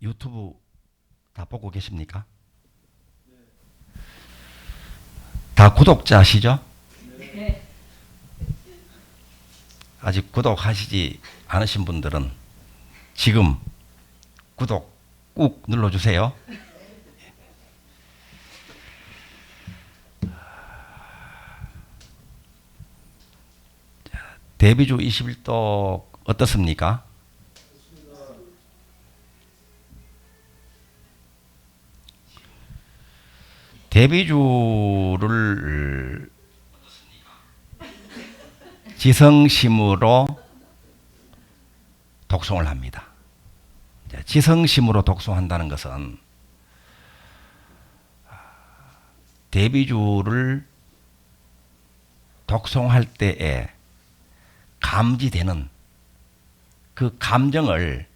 유튜브 다 보고 계십니까? 다 구독자시죠? 네. 아직 구독하시지 않으신 분들은 지금 구독 꾹 눌러주세요. 대비주 21독 어떻습니까? 대비주를 지성심으로 독송을 합니다. 지성심으로 독송한다는 것은 대비주를 독송할 때에 감지되는 그 감정을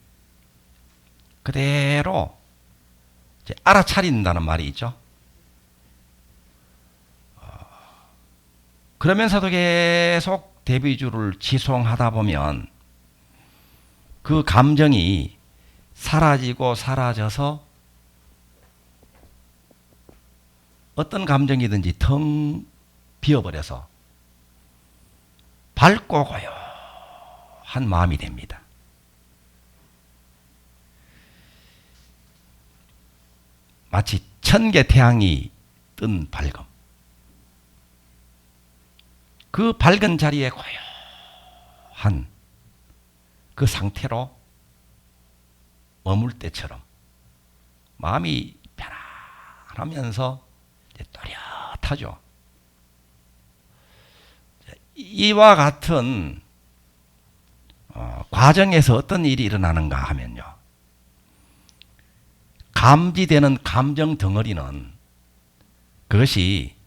그대로 알아차린다는 말이 있죠. 그러면서도 계속 대비주를 지송하다 보면 그 감정이 사라지고 사라져서 어떤 감정이든지 텅 비어버려서 밝고 고요한 마음이 됩니다. 마치 천개 태양이 뜬 밝음. 그 밝은 자리에 고요한 그 상태로 머물 때처럼 마음이 편안하면서 또렷하죠. 이와 같은 과정에서 어떤 일이 일어나는가 하면요. 감지되는 감정 덩어리는 그것이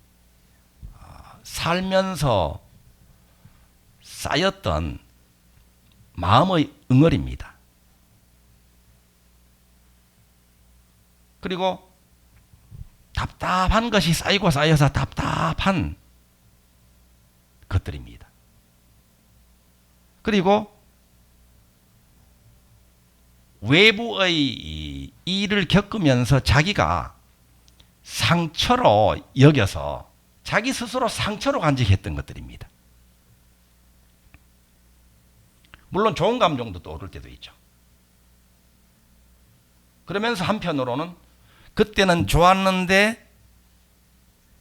살면서 쌓였던 마음의 응어리입니다. 그리고 답답한 것이 쌓이고 쌓여서 답답한 것들입니다. 그리고 외부의 일을 겪으면서 자기가 상처로 여겨서 자기 스스로 상처로 간직했던 것들입니다. 물론 좋은 감정도 떠오를 때도 있죠. 그러면서 한편으로는 그때는 좋았는데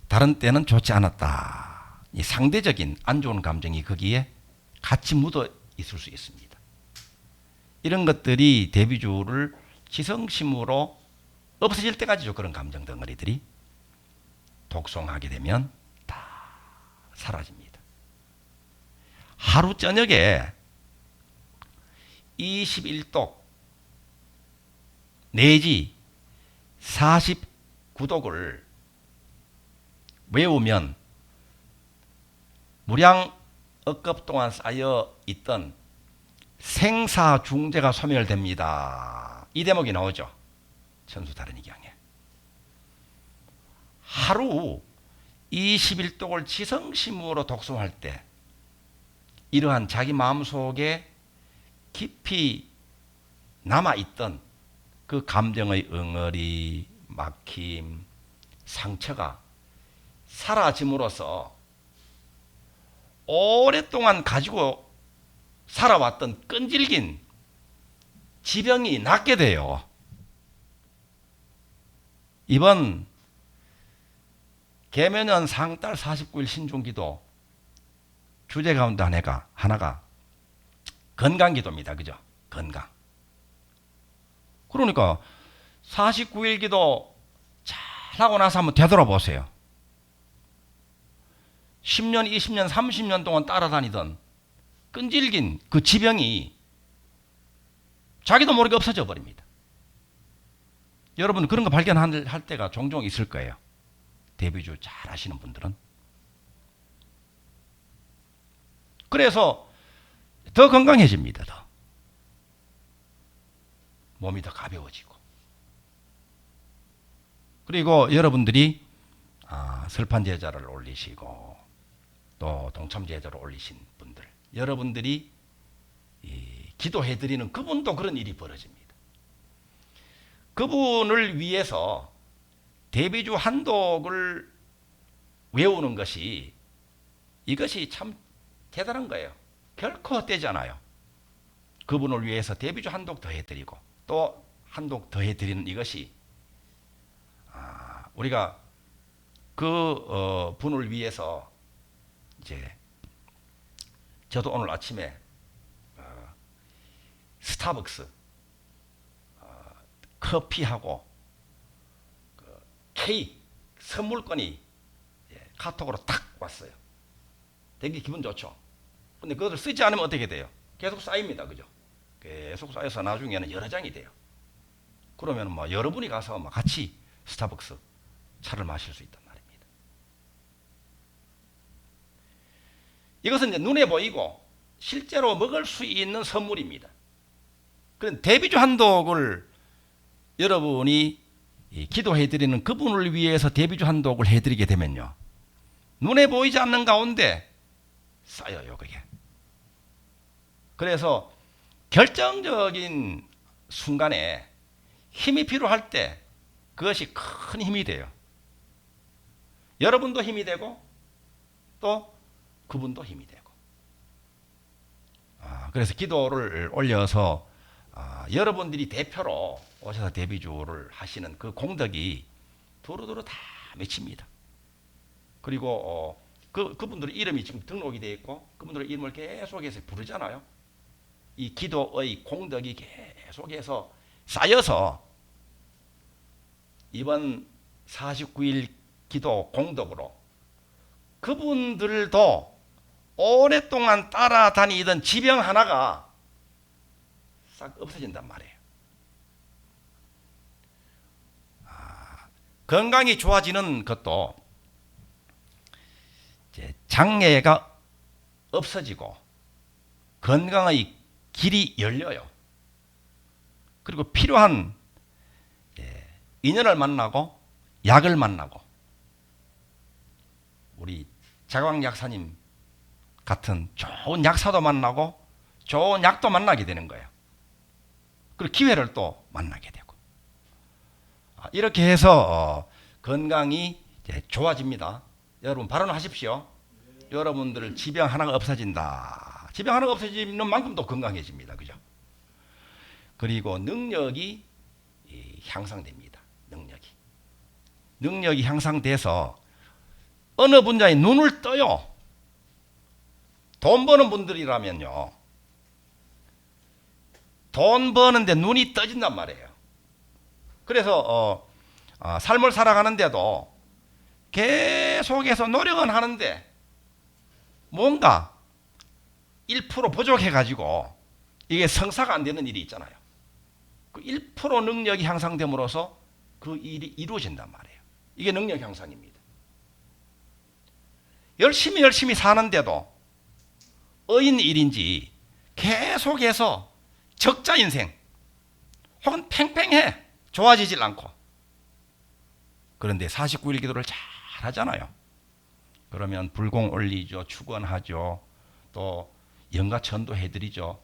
다른 때는 좋지 않았다. 이 상대적인 안 좋은 감정이 거기에 같이 묻어 있을 수 있습니다. 이런 것들이 대비주를 지성심으로 없어질 때까지죠. 그런 감정 덩어리들이 독송하게 되면 다 사라집니다. 하루 저녁에 21독 내지 49독을 외우면 무량억급 동안 쌓여 있던 생사중재가 소멸됩니다. 이 대목이 나오죠. 천수다른이경에. 하루 21독을 지성심으로 독송할 때 이러한 자기 마음속에 깊이 남아있던 그 감정의 응어리, 막힘, 상처가 사라짐으로써 오랫동안 가지고 살아왔던 끈질긴 지병이 낫게 돼요. 이번 계면연 상달 49일 신중기도 주제 가운데 하나가 건강기도입니다. 그죠? 건강. 그러니까 49일 기도 잘 하고 나서 한번 되돌아보세요. 10년, 20년, 30년 동안 따라다니던 끈질긴 그 지병이 자기도 모르게 없어져 버립니다. 여러분 그런 거 발견할 때가 종종 있을 거예요. 대비주 잘 하시는 분들은. 그래서 더 건강해집니다. 더. 몸이 더 가벼워지고. 그리고 여러분들이 설판제자를 올리시고 또 동참제자를 올리신 분들, 여러분들이 기도해드리는 그분도 그런 일이 벌어집니다. 그분을 위해서 대비주 한독을 외우는 것이 이것이 참 대단한 거예요. 결코 헛되지 않아요. 그분을 위해서 대비주 한독 더 해드리고 또 한독 더 해드리는 이것이 우리가 그 분을 위해서 이제 저도 오늘 아침에 스타벅스 커피하고 케이크 선물권이 카톡으로 딱 왔어요. 되게 기분 좋죠. 근데 그것을 쓰지 않으면 어떻게 돼요? 계속 쌓입니다. 그죠? 계속 쌓여서 나중에는 여러 장이 돼요. 그러면 뭐 여러분이 가서 뭐 같이 스타벅스 차를 마실 수 있단 말입니다. 이것은 이제 눈에 보이고 실제로 먹을 수 있는 선물입니다. 그런 대비주 한독을 여러분이 기도해드리는 그분을 위해서 대비주 한독을 해드리게 되면요, 눈에 보이지 않는 가운데 쌓여요, 그게. 그래서 결정적인 순간에 힘이 필요할 때 그것이 큰 힘이 돼요. 여러분도 힘이 되고 또 그분도 힘이 되고. 그래서 기도를 올려서 여러분들이 대표로 오셔서 대비주를 하시는 그 공덕이 두루두루 다 맺힙니다. 그리고 그분들의 이름이 지금 등록이 되어 있고 그분들의 이름을 계속해서 부르잖아요. 이 기도의 공덕이 계속해서 쌓여서 이번 49일 기도 공덕으로 그분들도 오랫동안 따라다니던 지병 하나가 싹 없어진단 말이에요. 건강이 좋아지는 것도 이제 장애가 없어지고 건강의 길이 열려요. 그리고 필요한 인연을 만나고 약을 만나고 우리 자광 약사님 같은 좋은 약사도 만나고 좋은 약도 만나게 되는 거예요. 그리고 기회를 또 만나게 되고 이렇게 해서 건강이 이제 좋아집니다. 여러분 발언하십시오. 여러분들 지병 하나가 없어진다. 지병 하나가 없어지는 만큼 또 건강해집니다. 그죠? 그리고 능력이 향상됩니다. 능력이 향상돼서 어느 분야에 눈을 떠요. 돈 버는 분들이라면요, 돈 버는데 눈이 떠진단 말이에요. 그래서 삶을 살아가는데도 계속해서 노력은 하는데 뭔가 1% 부족해가지고 이게 성사가 안 되는 일이 있잖아요. 그 1% 능력이 향상됨으로써 그 일이 이루어진단 말이에요. 이게 능력 향상입니다. 열심히 사는데도 어인 일인지 계속해서 적자 인생 혹은 팽팽해 좋아지질 않고 그런데 49일 기도를 잘 하잖아요. 그러면 불공 올리죠. 축원하죠. 또 영가 전도해드리죠.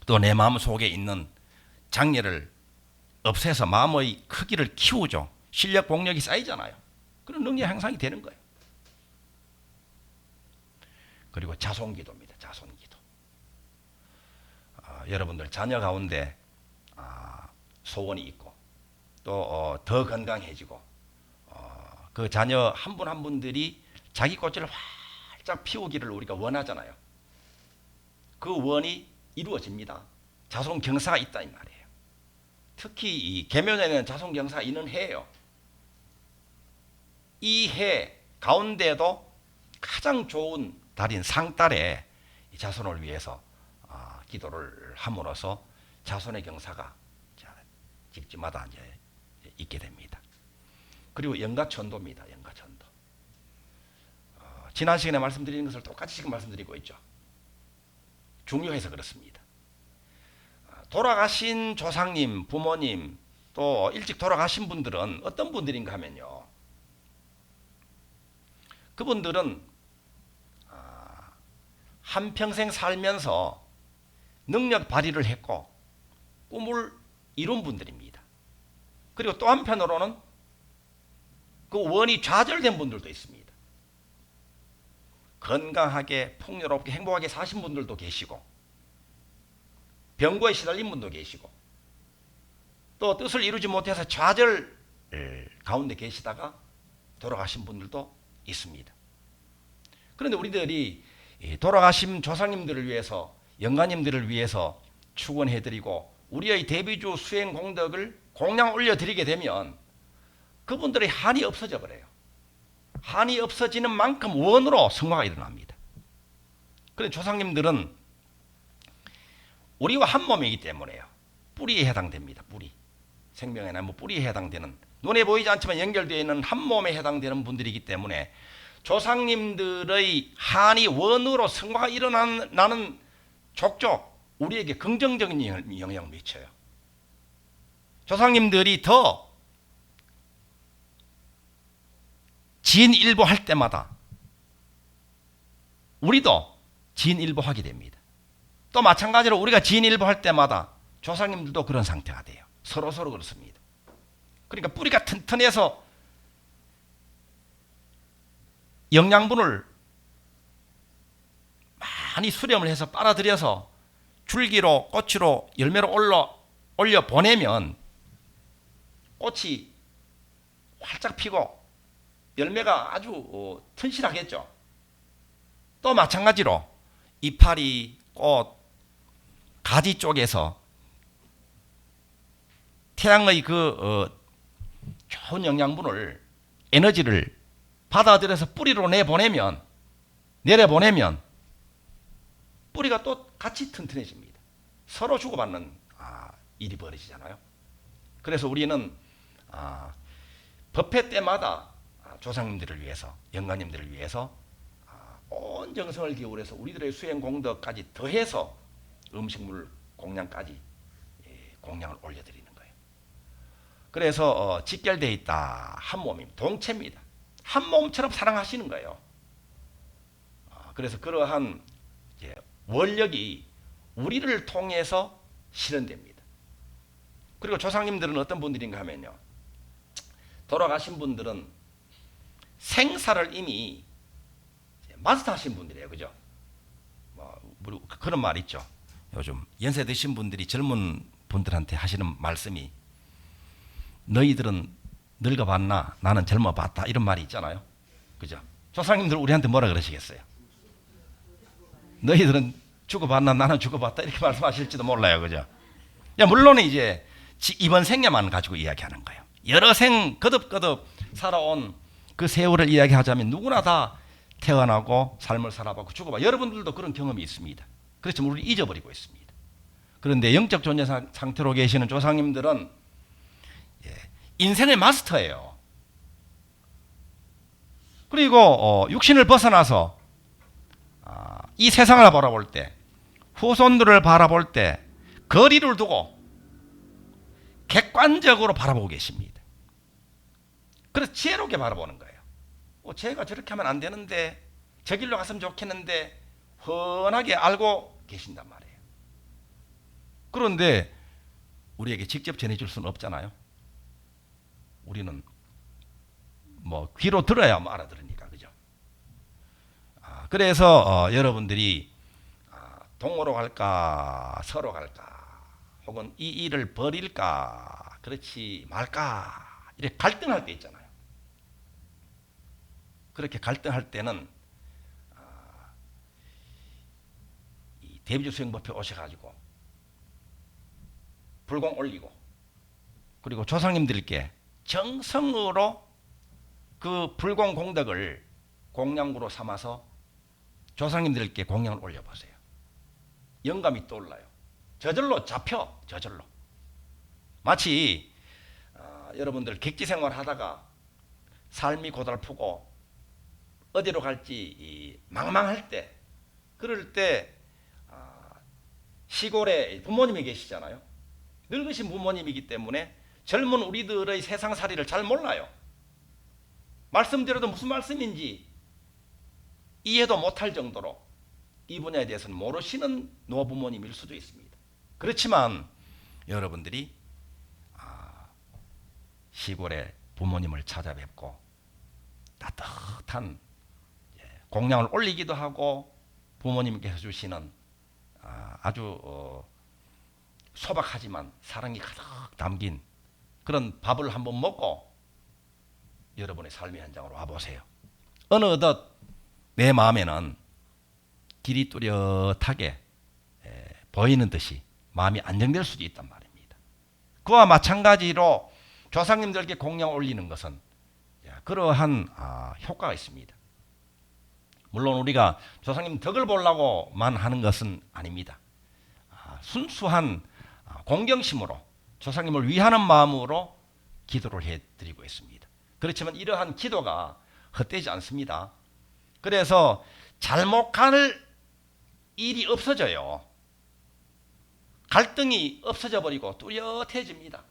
또 내 마음 속에 있는 장애를 없애서 마음의 크기를 키우죠. 실력 공력이 쌓이잖아요. 그런 능력 향상이 되는 거예요. 그리고 자손기도입니다. 자손기도. 여러분들 자녀 가운데 소원이 있고 또 더 건강해지고 그 자녀 한 분 한 분들이 자기 꽃을 활짝 피우기를 우리가 원하잖아요. 그 원이 이루어집니다. 자손 경사가 있다 이 말이에요. 특히 이 계묘년에는 자손 경사가 있는 해예요. 이 해 가운데도 가장 좋은 달인 상달에 자손을 위해서 기도를 함으로써 자손의 경사가 집집마다 이제 있게 됩니다. 그리고 영가천도입니다. 영가천도. 지난 시간에 말씀드린 것을 똑같이 지금 말씀드리고 있죠. 중요해서 그렇습니다. 돌아가신 조상님, 부모님, 또 일찍 돌아가신 분들은 어떤 분들인가 하면요. 그분들은 한평생 살면서 능력 발휘를 했고 꿈을 이룬 분들입니다. 그리고 또 한편으로는 그 원이 좌절된 분들도 있습니다. 건강하게 풍요롭게 행복하게 사신 분들도 계시고 병고에 시달린 분도 계시고 또 뜻을 이루지 못해서 좌절 가운데 계시다가 돌아가신 분들도 있습니다. 그런데 우리들이 돌아가신 조상님들을 위해서 영가님들을 위해서 축원해드리고 우리의 대비주 수행 공덕을 공양 올려드리게 되면 그분들의 한이 없어져 버려요. 한이 없어지는 만큼 원으로 성화가 일어납니다. 그래서 조상님들은 우리와 한 몸이기 때문에요. 뿌리에 해당됩니다. 뿌리. 생명의 나무 뿌리에 해당되는 눈에 보이지 않지만 연결되어 있는 한 몸에 해당되는 분들이기 때문에 조상님들의 한이 원으로 성화가 일어나는 족족 우리에게 긍정적인 영향을 미쳐요. 조상님들이 더 진일보 할 때마다 우리도 진일보 하게 됩니다. 또 마찬가지로 우리가 진일보 할 때마다 조상님들도 그런 상태가 돼요. 서로 그렇습니다. 그러니까 뿌리가 튼튼해서 영양분을 많이 수렴을 해서 빨아들여서 줄기로 꽃으로 열매로 올려 보내면 꽃이 활짝 피고 열매가 아주 튼실하겠죠. 또 마찬가지로 이파리, 꽃, 가지 쪽에서 태양의 좋은 영양분을 에너지를 받아들여서 뿌리로 내보내면 뿌리가 또 같이 튼튼해집니다. 서로 주고받는 일이 벌어지잖아요. 그래서 우리는 법회 때마다 조상님들을 위해서 영가님들을 위해서 온 정성을 기울여서 우리들의 수행 공덕까지 더해서 음식물 공양까지 공양을 올려드리는 거예요. 그래서 직결되어 있다. 한 몸입니다. 동체입니다. 한 몸처럼 사랑하시는 거예요. 그래서 그러한 원력이 우리를 통해서 실현됩니다. 그리고 조상님들은 어떤 분들인가 하면요. 돌아가신 분들은 생사를 이미 마스터하신 분들이에요. 그죠? 그런 말 있죠. 요즘 연세 드신 분들이 젊은 분들한테 하시는 말씀이 너희들은 늙어봤나 나는 젊어봤다 이런 말이 있잖아요. 그죠? 조상님들 우리한테 뭐라 그러시겠어요? 너희들은 죽어봤나 나는 죽어봤다 이렇게 말씀하실지도 몰라요. 그죠? 물론 이제 이번 생애만 가지고 이야기하는 거예요. 여러 생 거듭거듭 살아온 그 세월을 이야기하자면 누구나 다 태어나고 삶을 살아봤고 죽어봐. 여러분들도 그런 경험이 있습니다. 그렇지만 우리 잊어버리고 있습니다. 그런데 영적 존재 상태로 계시는 조상님들은 인생의 마스터예요. 그리고 육신을 벗어나서 이 세상을 바라볼 때 후손들을 바라볼 때 거리를 두고 객관적으로 바라보고 계십니다. 그래서 지혜롭게 바라보는 거예요. 제가 저렇게 하면 안 되는데 저 길로 갔으면 좋겠는데 훤하게 알고 계신단 말이에요. 그런데 우리에게 직접 전해줄 수는 없잖아요. 우리는 귀로 들어야 알아들으니까. 그죠? 그래서 여러분들이 동으로 갈까 서로 갈까 혹은 이 일을 버릴까 그렇지 말까 이렇게 갈등할 때 있잖아요. 그렇게 갈등할 때는 이 대비주 수행법회 오셔가지고 불공 올리고 그리고 조상님들께 정성으로 그 불공 공덕을 공양구로 삼아서 조상님들께 공양을 올려보세요. 영감이 떠올라요. 저절로 잡혀. 저절로. 마치 여러분들 객지생활 하다가 삶이 고달프고 어디로 갈지 망망할 때 그럴 때 시골에 부모님이 계시잖아요. 늙으신 부모님이기 때문에 젊은 우리들의 세상살이를 잘 몰라요. 말씀드려도 무슨 말씀인지 이해도 못할 정도로 이 분야에 대해서는 모르시는 노부모님일 수도 있습니다. 그렇지만 여러분들이 시골에 부모님을 찾아뵙고 따뜻한 공양을 올리기도 하고 부모님께서 주시는 아주 소박하지만 사랑이 가득 담긴 그런 밥을 한번 먹고 여러분의 삶의 현장으로 와보세요. 어느덧 내 마음에는 길이 뚜렷하게 보이는 듯이 마음이 안정될 수도 있단 말입니다. 그와 마찬가지로 조상님들께 공양 올리는 것은 그러한 효과가 있습니다. 물론 우리가 조상님 덕을 보려고만 하는 것은 아닙니다. 순수한 공경심으로 조상님을 위하는 마음으로 기도를 해드리고 있습니다. 그렇지만 이러한 기도가 헛되지 않습니다. 그래서 잘못할 일이 없어져요. 갈등이 없어져 버리고 뚜렷해집니다.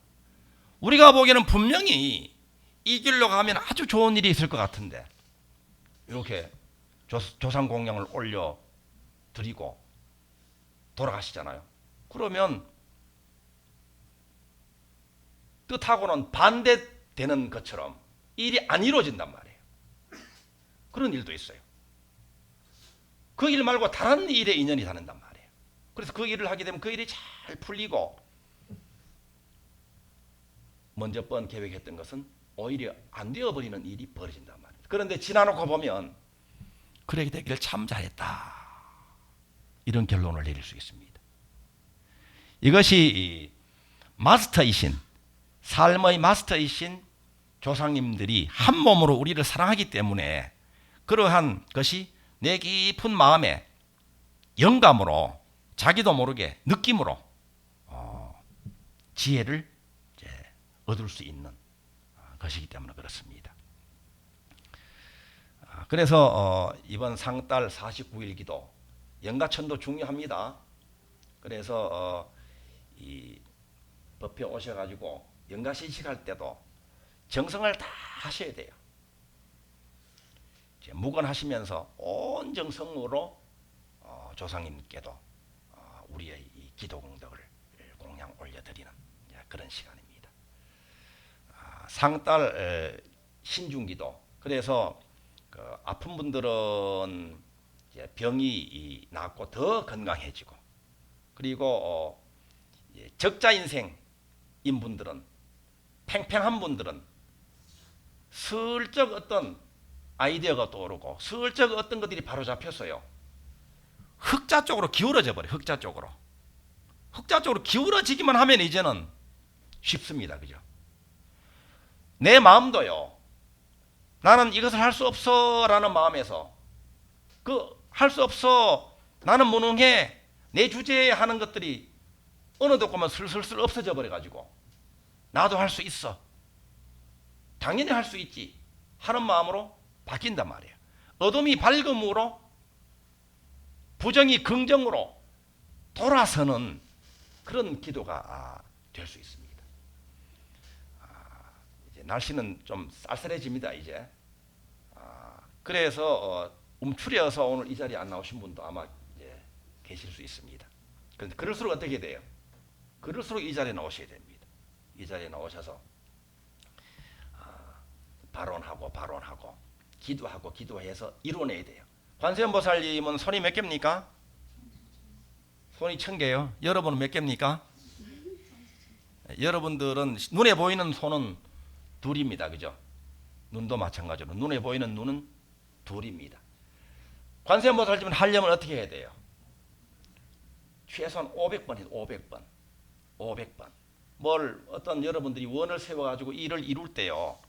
우리가 보기에는 분명히 이 길로 가면 아주 좋은 일이 있을 것 같은데 이렇게 조상 공양을 올려 드리고 돌아가시잖아요. 그러면 뜻하고는 반대되는 것처럼 일이 안 이루어진단 말이에요. 그런 일도 있어요. 그 일 말고 다른 일에 인연이 닿는단 말이에요. 그래서 그 일을 하게 되면 그 일이 잘 풀리고 먼저 번 계획했던 것은 오히려 안 되어버리는 일이 벌어진단 말이에요. 그런데 지나놓고 보면 그렇게 되기를 참 잘했다. 이런 결론을 내릴 수 있습니다. 이것이 마스터이신 삶의 마스터이신 조상님들이 한 몸으로 우리를 사랑하기 때문에 그러한 것이 내 깊은 마음에 영감으로 자기도 모르게 느낌으로 지혜를 얻을 수 있는 것이기 때문에 그렇습니다. 그래서 이번 상달 49일 기도 영가천도 중요합니다. 그래서 이 법회 오셔가지고 영가시식할 때도 정성을 다 하셔야 돼요. 묵언하시면서 온 정성으로 조상님께도 우리의 이 기도 공덕을 공양 올려드리는 그런 시간입니다. 상달 신중기도. 그래서 그 아픈 분들은 병이 낫고 더 건강해지고 그리고 적자 인생인 분들은 팽팽한 분들은 슬쩍 어떤 아이디어가 떠오르고 슬쩍 어떤 것들이 바로 잡혔어요. 흑자 쪽으로 기울어져 버려요. 흑자 쪽으로 기울어지기만 하면 이제는 쉽습니다. 그죠? 내 마음도요. 나는 이것을 할 수 없어 라는 마음에서 할 수 없어 나는 무능해 내 주제에 하는 것들이 어느 데 보면 슬슬슬 없어져 버려가지고 나도 할 수 있어 당연히 할 수 있지 하는 마음으로 바뀐단 말이에요. 어둠이 밝음으로 부정이 긍정으로 돌아서는 그런 기도가 될 수 있습니다. 이제 날씨는 좀 쌀쌀해집니다. 이제 그래서 움츠려서 오늘 이 자리에 안 나오신 분도 아마 이제 계실 수 있습니다. 그런데 그럴수록 어떻게 돼요? 그럴수록 이 자리에 나오셔야 됩니다. 이 자리에 나오셔서 발언하고 기도해서 이루어내야 돼요. 관세음보살님은 손이 몇 개입니까? 손이 1000개요. 여러분은 몇 개입니까? 여러분들은 눈에 보이는 손은 둘입니다. 그죠? 눈도 마찬가지로 눈에 보이는 눈은 둘입니다. 관세음보살님은 하려면 어떻게 해야 돼요? 최소한 500번 해도 500번. 어떤 여러분들이 원을 세워가지고 일을 이룰 때요.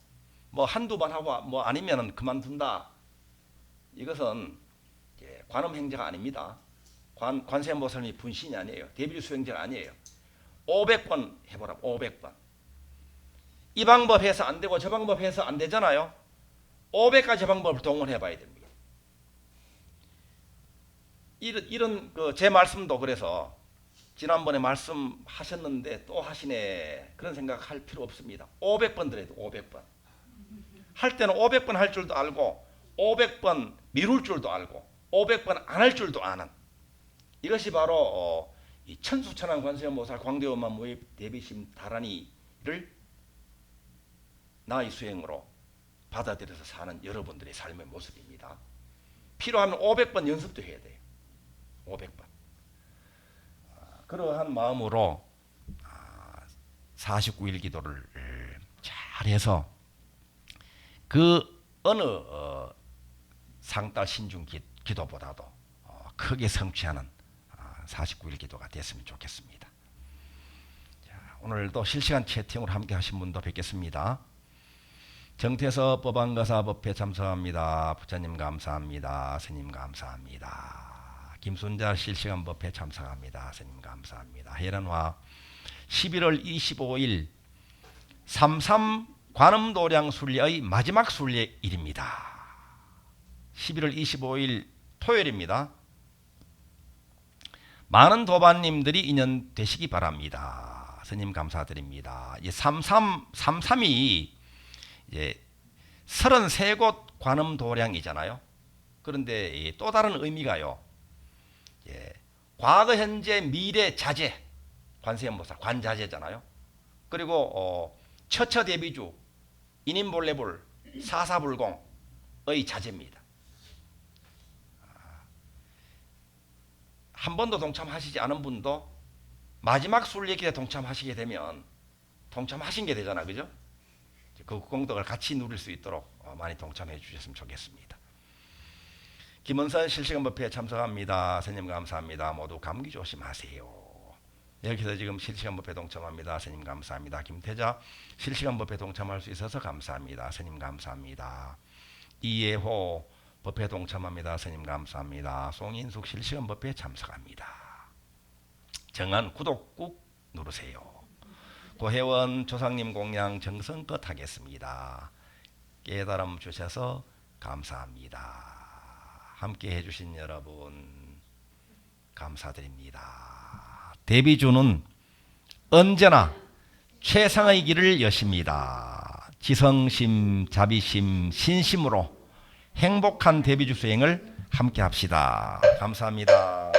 한두 번 하고 아니면은 그만둔다. 이것은 관음 행자가 아닙니다. 관세음보살님이 분신이 아니에요. 대비류 수행자가 아니에요. 500번 해보라. 500번. 이 방법 해서 안 되고 저 방법 해서 안 되잖아요. 500가지 방법을 동원해 봐야 됩니다. 이런 제 말씀도 그래서 지난번에 말씀하셨는데 또 하시네 그런 생각할 필요 없습니다. 500번 들어야 돼요. 500번. 할 때는 500번 할 줄도 알고 500번 미룰 줄도 알고 500번 안 할 줄도 아는 이것이 바로 이 천수천왕 관세음보살 광대원만 무입 대비심 다란이를 나의 수행으로 받아들여서 사는 여러분들의 삶의 모습입니다. 필요하면 500번 연습도 해야 돼요. 500번. 그러한 마음으로 49일 기도를 잘해서 그 어느 상달 신중 기도보다도 크게 성취하는 49일 기도가 됐으면 좋겠습니다. 자, 오늘도 실시간 채팅으로 함께 하신 분도 뵙겠습니다. 정태서 법안가사 법회 참석합니다. 부처님 감사합니다. 스님 감사합니다. 김순자 실시간 법회 참석합니다. 스님 감사합니다. 해련화 11월 25일 33 관음도량 순례의 마지막 순례일입니다. 11월 25일 토요일입니다. 많은 도반님들이 인연 되시기 바랍니다. 스님 감사드립니다. 이 33이 이제 33곳 관음도량이잖아요. 그런데 또 다른 의미가요. 과거, 현재, 미래, 자제, 관세음보살, 관자재잖아요. 그리고 처처대비주, 인인볼레불, 사사불공의 자제입니다. 한 번도 동참하시지 않은 분도 마지막 순례길에 동참하시게 되면 동참하신 게 되잖아, 그죠? 그 공덕을 같이 누릴 수 있도록 많이 동참해 주셨으면 좋겠습니다. 김원선 실시간 법회에 참석합니다. 스님 감사합니다. 모두 감기 조심하세요. 여기서 지금 실시간 법회 동참합니다. 스님 감사합니다. 김태자 실시간 법회 동참할 수 있어서 감사합니다. 스님 감사합니다. 이예호 법회 동참합니다. 스님 감사합니다. 송인숙 실시간 법회에 참석합니다. 정한 구독 꾹 누르세요. 고혜원 조상님 공양 정성껏 하겠습니다. 깨달음 주셔서 감사합니다. 함께 해주신 여러분 감사드립니다. 대비주는 언제나 최상의 길을 여십니다. 지성심, 자비심, 신심으로 행복한 대비주 수행을 함께 합시다. 감사합니다.